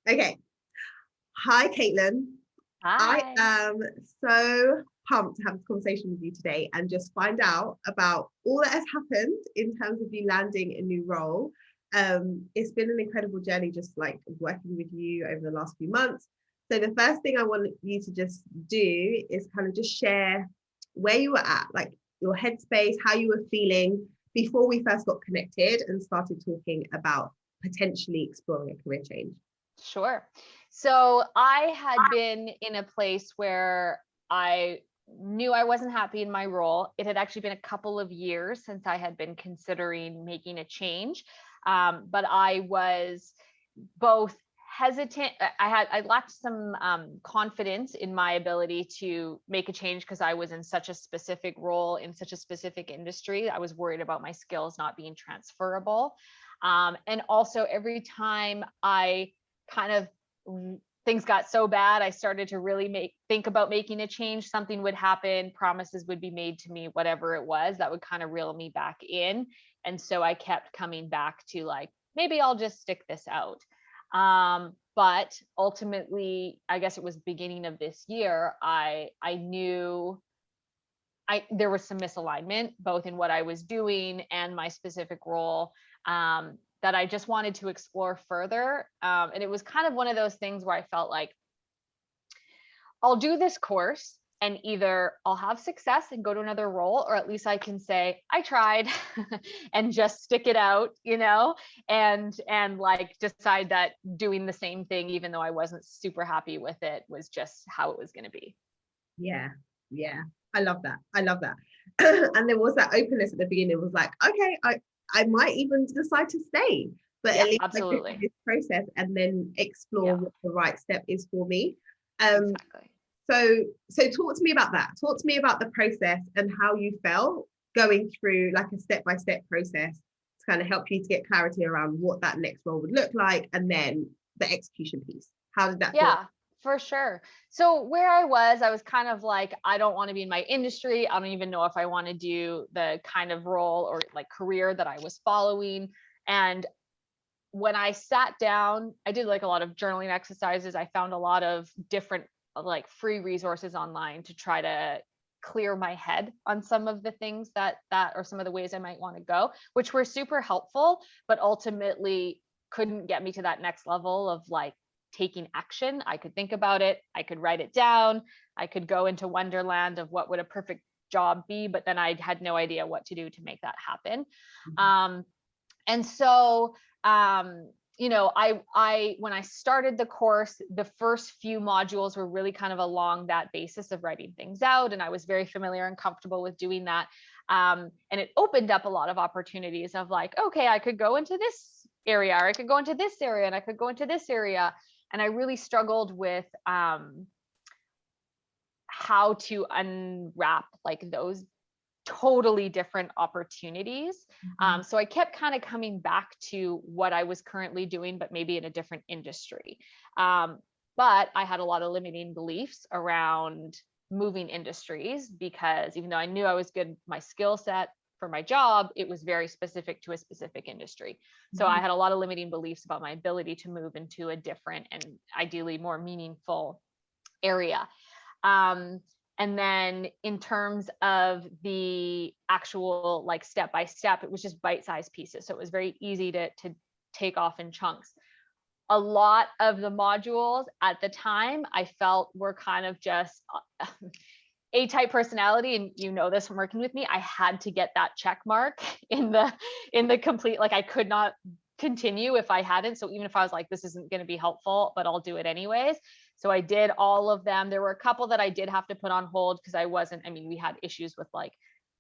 Okay. Hi, Caitlin. I Hi. am so pumped to have this conversation with you today and just find out about all that has happened in terms of you landing a new role. It's been an incredible journey, just like working with you over the last few months. So the first thing I want you to just do is kind of just share where you were at, like your headspace, how you were feeling before we first got connected and started talking about potentially exploring a career change. Sure. So I had been in a place where I knew I wasn't happy in my role. It had actually been a couple of years since I had been considering making a change. But I was both hesitant. I lacked some confidence in my ability to make a change because I was in such a specific role in such a specific industry. I was worried about my skills not being transferable. And also every time I kind of things got so bad, I started to really think about making a change. Something would happen, promises would be made to me, whatever it was, that would kind of reel me back in. And so I kept coming back to like, maybe I'll just stick this out. But ultimately, I guess it was beginning of this year, I knew there was some misalignment both in what I was doing and my specific role, that I just wanted to explore further. And it was kind of one of those things where I felt like I'll do this course and either I'll have success and go to another role, or at least I can say I tried and just stick it out, and like decide that doing the same thing, even though I wasn't super happy with it, was just how it was going to be. Yeah, yeah. I love that. I love that. And there was that openness at the beginning. It was like, okay, I might even decide to stay, but at Yeah, least I go through absolutely. this process and then explore Yeah, what the right step is for me. Um, exactly. so talk to me about that. Talk to me about the process and how you felt going through like a step-by-step process to kind of help you to get clarity around what that next role would look like, and then the execution piece. How did that feel? Yeah, for sure. So where I was kind of like, I don't want to be in my industry. I don't even know if I want to do the kind of role or like career that I was following. And when I sat down, I did like a lot of journaling exercises. I found a lot of different like free resources online to try to clear my head on some of the things that or some of the ways I might want to go, which were super helpful, but ultimately couldn't get me to that next level of like taking action. I could think about it, I could write it down, I could go into wonderland of what would a perfect job be, but then I had no idea what to do to make that happen. Um, and so I when I started the course, the first few modules were really kind of along that basis of writing things out, and I was very familiar and comfortable with doing that. And it opened up a lot of opportunities of like, okay, I could go into this area, or I could go into this area, and I could go into this area. And I really struggled with how to unwrap like those totally different opportunities. Mhm. So I kept kind of coming back to what I was currently doing, but maybe in a different industry. Um, but I had a lot of limiting beliefs around moving industries, because even though I knew I was good, my skill set for my job, it was very specific to a specific industry. So I Mhm. had a lot of limiting beliefs about my ability to move into a different and ideally more meaningful area. Um, and then in terms of the actual like step by step, it was just bite-sized pieces. So it was very easy to take off in chunks. A lot of the modules at the time I felt were kind of just A-type personality, and you know this from working with me. I had to get that check mark in the complete, like I could not continue if I hadn't. So even if I was like, this isn't going to be helpful, but I'll do it anyways. So I did all of them. There were a couple that I did have to put on hold because I mean, we had issues with like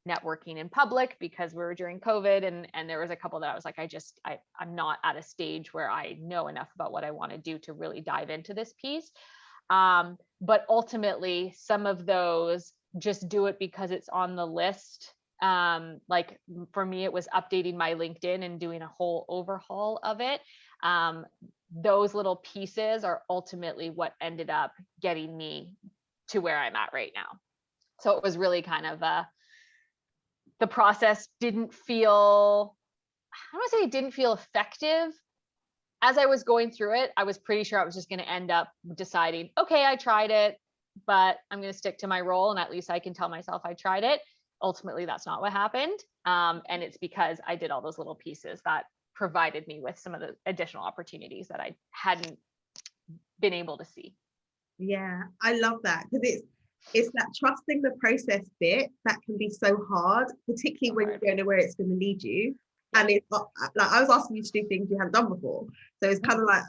networking in public because we were during COVID, and there was a couple that I was like, I'm not at a stage where I know enough about what I want to do to really dive into this piece. But ultimately, some of those just do it because it's on the list. Like for me, it was updating my LinkedIn and doing a whole overhaul of it. Um, those little pieces are ultimately what ended up getting me to where I'm at right now. So it was really kind of the process didn't feel, I don't want to say it didn't feel effective, as I was going through it, I was pretty sure I was just going to end up deciding, okay, I tried it, but I'm going to stick to my role, and at least I can tell myself I tried it. Ultimately, that's not what happened. And it's because I did all those little pieces that provided me with some of the additional opportunities that I hadn't been able to see. Yeah, I love that, because it's that trusting the process bit that can be so hard, particularly So when hard. you don't know where it's going to lead you. Yeah. And it's not, like, I was asking you to do things you hadn't done before, so it's kind of like,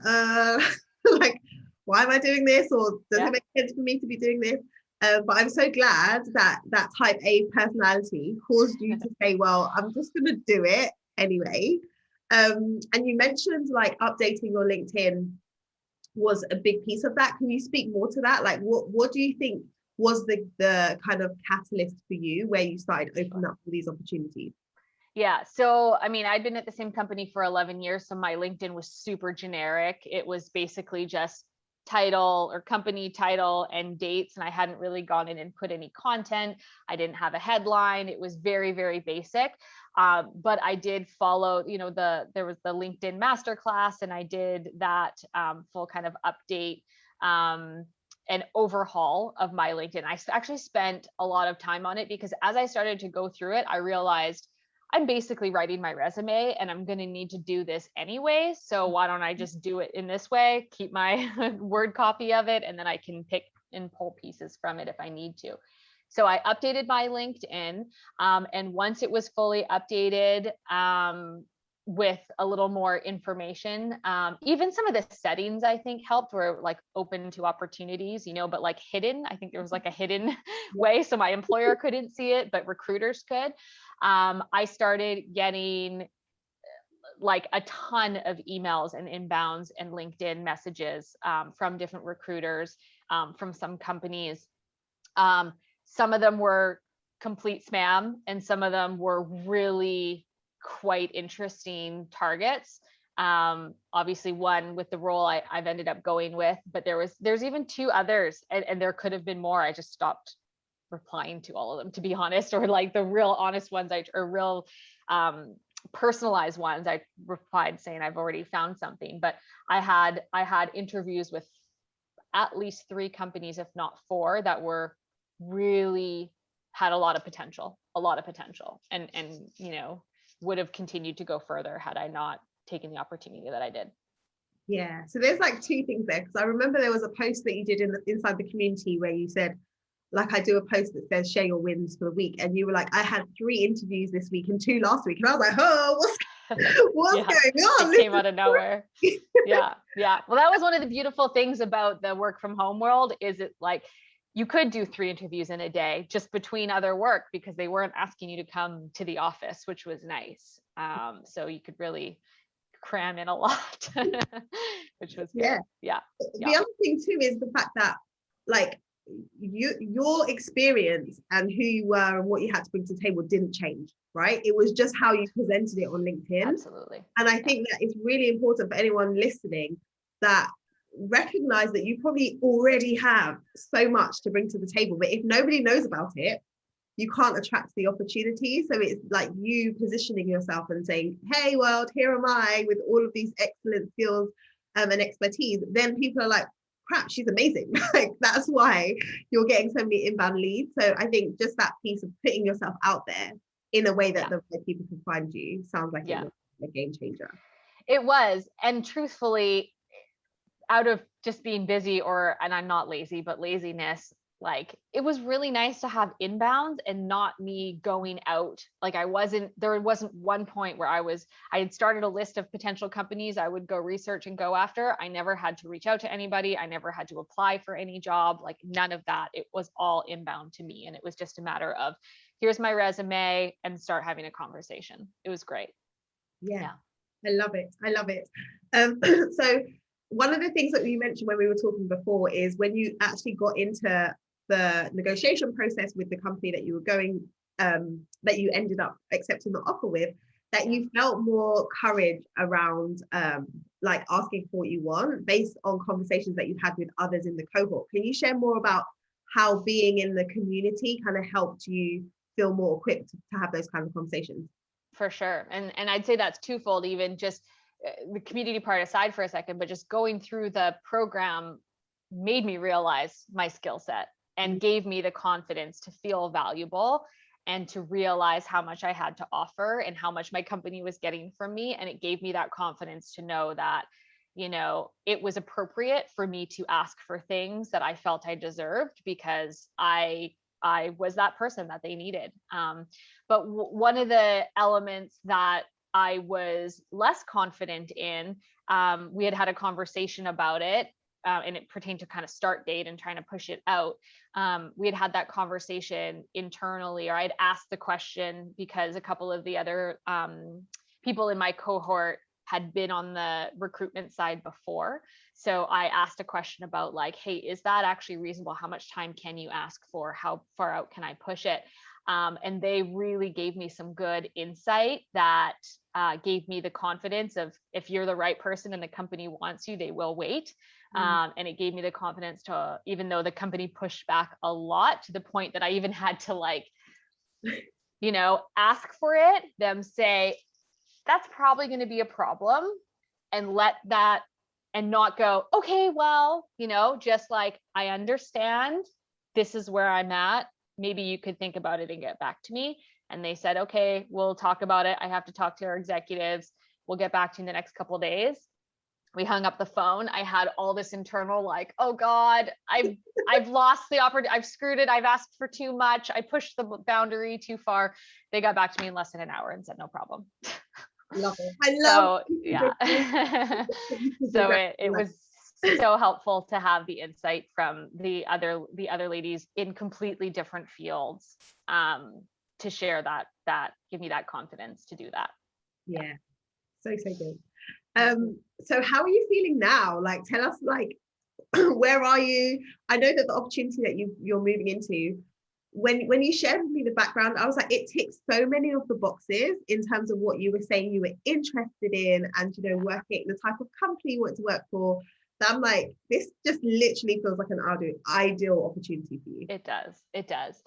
like, why am I doing this, or does Yeah. it make sense for me to be doing this? But I'm so glad that that type A personality caused you to say, well, I'm just going to do it anyway. And you mentioned like updating your LinkedIn was a big piece of that. Can you speak more to that? Like, what do you think was the kind of catalyst for you where you started opening up all these opportunities? Yeah. So, I mean, I'd been at the same company for 11 years. So my LinkedIn was super generic. It was basically just title or company title and dates. And I hadn't really gone in and put any content. I didn't have a headline. It was very, very basic. But I did follow, there was the LinkedIn masterclass, and I did that full kind of update and overhaul of my LinkedIn. I actually spent a lot of time on it because as I started to go through it, I realized I'm basically writing my resume and I'm going to need to do this anyway. So why don't I just do it in this way, keep my Word copy of it, and then I can pick and pull pieces from it if I need to. So I updated my LinkedIn. And once it was fully updated, with a little more information, even some of the settings I think helped, were like open to opportunities, but like hidden. I think there was like a hidden way, so my employer couldn't see it, but recruiters could. I started getting like a ton of emails and inbounds and LinkedIn messages from different recruiters, from some companies. Some of them were complete spam, and some of them were really quite interesting targets. Obviously one with the role I've ended up going with, but there's even two others, and there could have been more. I just stopped replying to all of them, to be honest, or like the real honest ones, or real personalized ones, I replied saying I've already found something. But I had interviews with at least 3 companies, if not 4, that were really had a lot of potential, and would have continued to go further had I not taken the opportunity that I did. Yeah, so there's like 2 things there, because I remember there was a post that you did inside the community where you said, like, I do a post that says share your wins for the week, and you were like, I had 3 interviews this week and 2 last week, and I was like, oh, what's Yeah, going on? it came out of nowhere. Yeah. Well, that was one of the beautiful things about the work from home world, is it like you could do 3 interviews in a day just between other work, because they weren't asking you to come to the office, which was nice. So you could really cram in a lot, which was good. Yeah. The other thing too is the fact that, like, your experience and who you were and what you had to bring to the table didn't change, right? It was just how you presented it on LinkedIn. Absolutely. And I think that it's really important for anyone listening that recognize that you probably already have so much to bring to the table, but if nobody knows about it, you can't attract the opportunity. So it's like you positioning yourself and saying, hey world, here am I with all of these excellent skills and expertise. Then people are like, crap, she's amazing. Like, that's why you're getting so many inbound leads. So I think just that piece of putting yourself out there in a way that the right people can find you sounds like it was a game changer. It was. And truthfully, out of just being busy, and I'm not lazy, but laziness, like, it was really nice to have inbounds and not me going out. Like, there wasn't one point where I had started a list of potential companies I would go research and go after. I never had to reach out to anybody. I never had to apply for any job, like none of that. It was all inbound to me. And it was just a matter of, here's my resume, and start having a conversation. It was great. Yeah. I love it. So one of the things that you mentioned when we were talking before is when you actually got into the negotiation process with the company that you were going, that you ended up accepting the offer with, that you felt more courage around like asking for what you want based on conversations that you've had with others in the cohort. Can you share more about how being in the community kind of helped you feel more equipped to have those kind of conversations? For sure. And I'd say that's twofold. Even just the community part aside for a second, but just going through the program made me realize my skill set and gave me the confidence to feel valuable and to realize how much I had to offer and how much my company was getting from me. And it gave me that confidence to know that, you know, it was appropriate for me to ask for things that I felt I deserved because I was that person that they needed. But one of the elements that I was less confident in, we had a conversation about it, and it pertained to kind of start date and trying to push it out. We had that conversation internally, or I'd asked the question because a couple of the other people in my cohort had been on the recruitment side before. So I asked a question about like, hey, is that actually reasonable? How much time can you ask for? How far out can I push it? And they really gave me some good insight that gave me the confidence of, if you're the right person and the company wants you, they will wait. And it gave me the confidence to, even though the company pushed back a lot to the point that I even had to like, you know, ask for it, them say, that's probably going to be a problem, and let that, and not go, okay, well, you know, just like, I understand, this is where I'm at. Maybe you could think about it and get back to me. And they said, okay, we'll talk about it. I have to talk to our executives. We'll get back to you in the next couple of days. We hung up the phone. I had all this internal like, oh God, I've lost the opportunity. I've screwed it. I've asked for too much. I pushed the boundary too far. They got back to me in less than an hour and said, no problem. Love it. I love. So yeah. So it was so helpful to have the insight from the other ladies in completely different fields, to share that give me that confidence to do that. Yeah, so good. So how are you feeling now? Like, tell us, like, where are you? I know that the opportunity that you're moving into, when you shared with me the background, I was like, it ticks so many of the boxes in terms of what you were saying you were interested in, and, you know, working the type of company you want to work for. So I'm like, this just literally feels like an ideal opportunity for you. It does.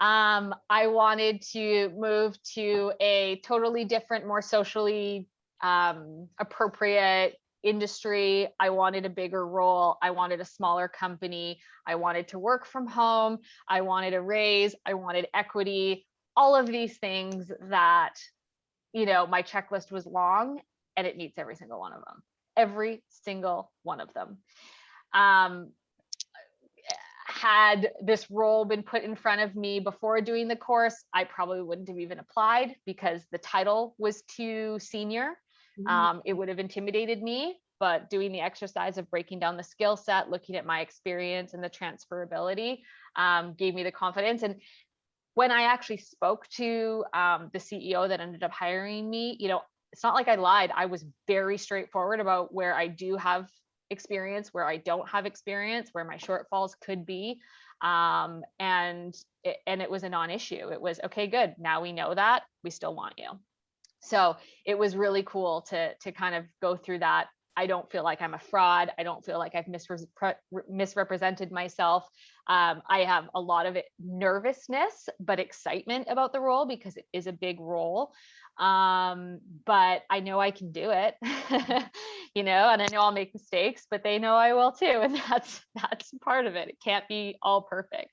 I wanted to move to a totally different, more socially appropriate industry. I wanted a bigger role. I wanted a smaller company. I wanted to work from home. I wanted a raise. I wanted equity. All of these things that, you know, my checklist was long, and it meets every single one of them. Every single one of them. Had this role been put in front of me before doing the course, I probably wouldn't have even applied because the title was too senior. It would have intimidated me, but doing the exercise of breaking down the skill set, looking at my experience and the transferability, gave me the confidence. And when I actually spoke to the CEO that ended up hiring me, you know, it's not like I lied. I was very straightforward about where I do have experience, where I don't have experience, where my shortfalls could be. And it was a non-issue. It was, okay, good. Now we know that. We still want you. So it was really cool to kind of go through that. I don't feel like I'm a fraud. I don't feel like I've misrepresented myself. I have a lot of nervousness, but excitement about the role because it is a big role. But I know I can do it, you know, and I know I'll make mistakes, but they know I will too. And that's part of it. It can't be all perfect.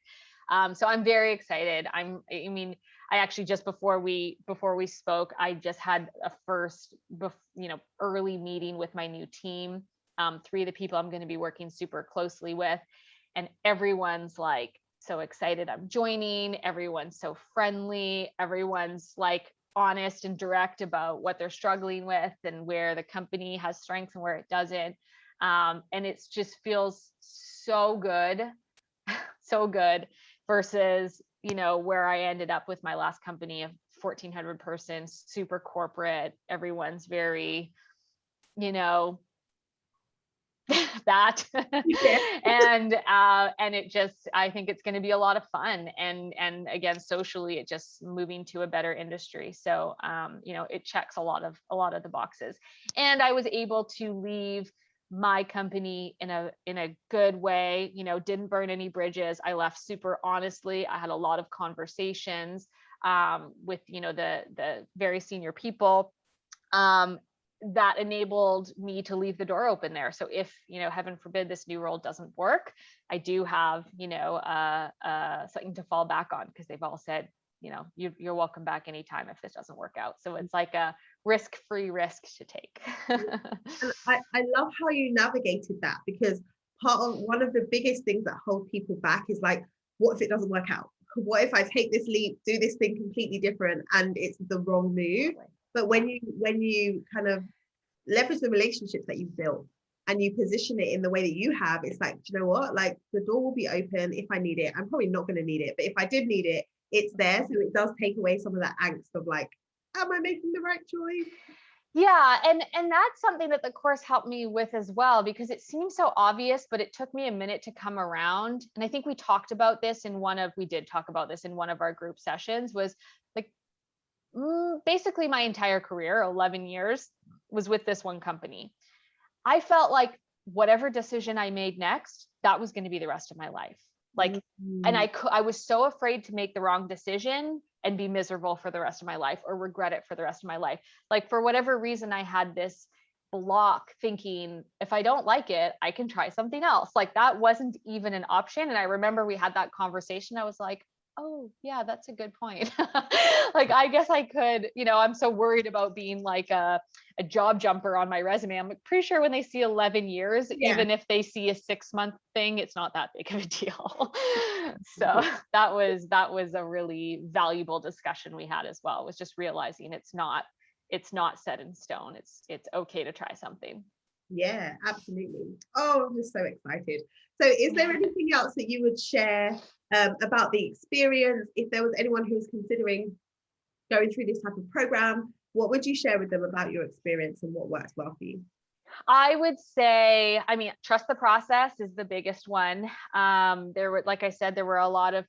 So I'm very excited. I actually, just before we spoke, I just had a first, early meeting with my new team. 3 of the people I'm going to be working super closely with, and everyone's like so excited I'm joining. Everyone's so friendly. Everyone's like honest and direct about what they're struggling with and where the company has strengths and where it doesn't. And it just feels so good, so good versus, you know, where I ended up with my last company of 1,400 persons, super corporate. Everyone's very, you know, that. Yeah. And it just, I think it's going to be a lot of fun. And again, socially, it just moving to a better industry. So, you know, it checks a lot of the boxes. And I was able to leave my company in a good way, you know, didn't burn any bridges. I left super honestly. I had a lot of conversations with, you know, the very senior people. that enabled me to leave the door open there. So if, heaven forbid, this new role doesn't work, I do have, something to fall back on, because they've all said, you're welcome back anytime if this doesn't work out. So it's like a risk-free risk to take. And I love how you navigated that, because one of the biggest things that hold people back is like, what if it doesn't work out? What if I take this leap, do this thing completely different, and it's the wrong move? But when you kind of leverage the relationships that you've built and you position it in the way that you have, it's like, do you know what? Like, the door will be open if I need it. I'm probably not going to need it, but if I did need it, it's there. So it does take away some of that angst of like, am I making the right choice? Yeah, and that's something that the course helped me with as well, because it seems so obvious, but it took me a minute to come around. And I think we did talk about this in one of our group sessions, was like, basically my entire career, 11 years, was with this one company. I felt like whatever decision I made next, that was going to be the rest of my life. Like, and I was so afraid to make the wrong decision and be miserable for the rest of my life, or regret it for the rest of my life. Like, for whatever reason, I had this block thinking, if I don't like it, I can try something else. Like, that wasn't even an option. And I remember we had that conversation. I was like, oh yeah, that's a good point. Like, I guess I could, I'm so worried about being like a job jumper on my resume. I'm pretty sure when they see 11 years, even if they see a 6-month thing, it's not that big of a deal. So that was a really valuable discussion we had as well, was just realizing it's not set in stone. It's okay to try something. Yeah, absolutely. Oh, I'm just so excited. So is there anything else that you would share about the experience? If there was anyone who was considering going through this type of program, what would you share with them about your experience and what works well for you? I would say, trust the process is the biggest one. Like I said, there were a lot of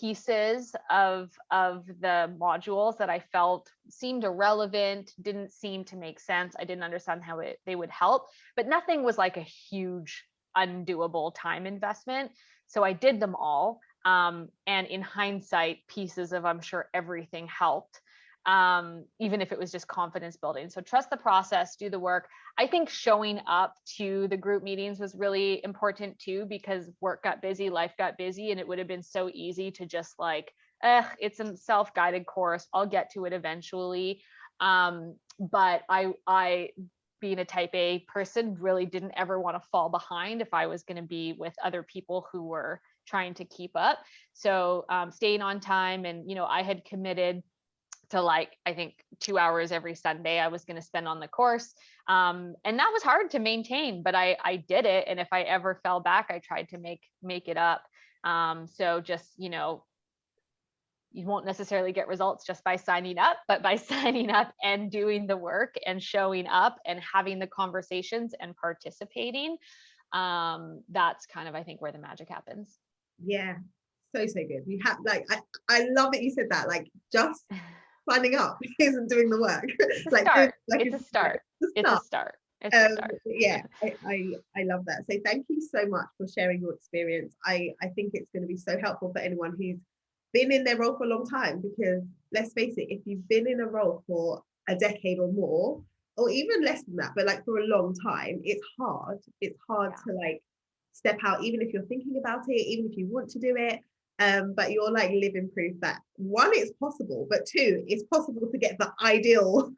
pieces of the modules that I felt seemed irrelevant, didn't seem to make sense. I didn't understand how they would help, but nothing was like a huge undoable time investment. So I did them all. And in hindsight, pieces of, I'm sure, everything helped. Even if it was just confidence building. So trust the process, do the work. I think showing up to the group meetings was really important too, because work got busy, life got busy, and it would have been so easy to just like, it's a self-guided course, I'll get to it eventually. But I being a type A person, really didn't ever want to fall behind if I was going to be with other people who were trying to keep up. So staying on time, and I had committed to, like, I think 2 hours every Sunday I was going to spend on the course. And that was hard to maintain, but I did it. And if I ever fell back, I tried to make it up. So just, you won't necessarily get results just by signing up, but by signing up and doing the work and showing up and having the conversations and participating. That's kind of, I think, where the magic happens. Yeah, so good. We have, like, I love that you said that, like, just signing up isn't doing the work. Like, it's a start. It's a start. Yeah, I love that. So thank you so much for sharing your experience. I think it's going to be so helpful for anyone who's been in their role for a long time, because let's face it, if you've been in a role for a decade or more, or even less than that, but like for a long time, it's hard to like step out, even if you're thinking about it, even if you want to do it. But you're like living proof that, one, it's possible, but two, it's possible to get the ideal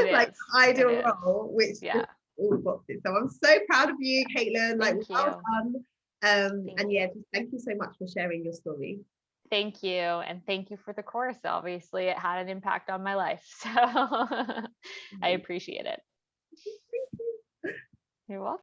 role, which is all the boxes. So I'm so proud of you, Caitlin. Like, well done. And yeah, just thank you so much for sharing your story. Thank you. And thank you for the course. Obviously, it had an impact on my life. So I appreciate it. You're welcome.